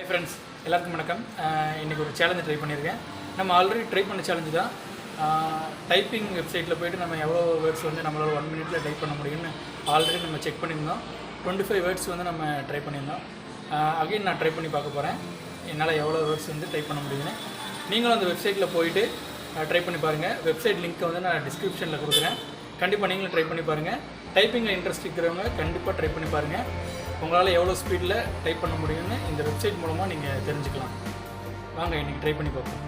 Hi friends, எல்லாருக்கும் வணக்கம். இன்றைக்கி ஒரு சேலஞ்சு ட்ரை பண்ணியிருக்கேன். நம்ம ஆல்ரெடி ட்ரை பண்ண சேலஞ்சு தான். டைப்பிங் வெப்சைட்டில் போய்ட்டு நம்ம எவ்வளோ வேர்ட்ஸ் வந்து நம்மளால் 1 மினிட்டில் டைப் பண்ண முடியும்னு ஆல்ரெடி நம்ம செக் பண்ணியிருந்தோம். 25 வேர்ட்ஸ் வந்து நம்ம ட்ரை பண்ணியிருந்தோம். அகைன் நான் ட்ரை பண்ணி பார்க்க போகிறேன் என்னால் எவ்வளோ வேர்ட்ஸ் வந்து டைப் பண்ண முடியும்னு. நீங்களும் அந்த வெப்சைட்டில் போயிட்டு ட்ரை பண்ணி பாருங்கள். வெப்சைட் லிங்க்கை வந்து நான் டிஸ்கிரிப்ஷனில் கொடுக்குறேன். கண்டிப்பாக நீங்களும் ட்ரை பண்ணி பாருங்கள். டைப்பிங்கில் இன்ட்ரெஸ்ட் இருக்கிறவங்க கண்டிப்பாக ட்ரை பண்ணி பாருங்கள். உங்களால் எவ்வளோ ஸ்பீடில் டைப் பண்ண முடியும்னு இந்த வெப்சைட் மூலமாக நீங்கள் தெரிஞ்சுக்கலாம். வாங்க இன்றைக்கி ட்ரை பண்ணி பார்ப்போம்.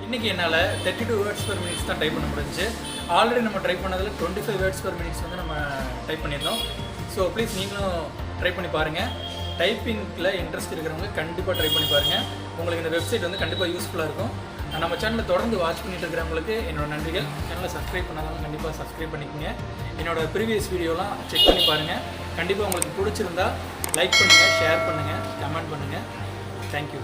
இன்றைக்கி என்னால் 32 வேர்ட்ஸ் பெர் மினிட்ஸ் தான் டைப் பண்ண முடிஞ்சிச்சு. ஆல்ரெடி நம்ம ட்ரை பண்ணதில் 25 வேர்ட்ஸ் பெர் மினிட்ஸ் வந்து நம்ம டைப் பண்ணியிருந்தோம். ஸோ ப்ளீஸ் நீங்களும் ட்ரை பண்ணி பாருங்கள். டைப்பிங்கில் இன்ட்ரெஸ்ட் இருக்கிறவங்க கண்டிப்பாக ட்ரை பண்ணி பாருங்கள். உங்களுக்கு இந்த வெப்சைட் வந்து கண்டிப்பாக யூஸ்ஃபுல்லாக இருக்கும். நம்ம சேனலை தொடர்ந்து வாட்ச் பண்ணிட்டு இருக்கிறவங்களுக்கு என்னோட நன்றிகள். சேனலை சப்ஸ்கிரைப் பண்ணாதவங்க கண்டிப்பாக சப்ஸ்கிரைப் பண்ணிக்கோங்க. என்னோடய ப்ரீவியஸ் வீடியோலாம் செக் பண்ணி பாருங்கள். கண்டிப்பாக உங்களுக்கு பிடிச்சிருந்தா லைக் பண்ணுங்கள், ஷேர் பண்ணுங்கள், கமெண்ட் பண்ணுங்கள். தேங்க்யூ.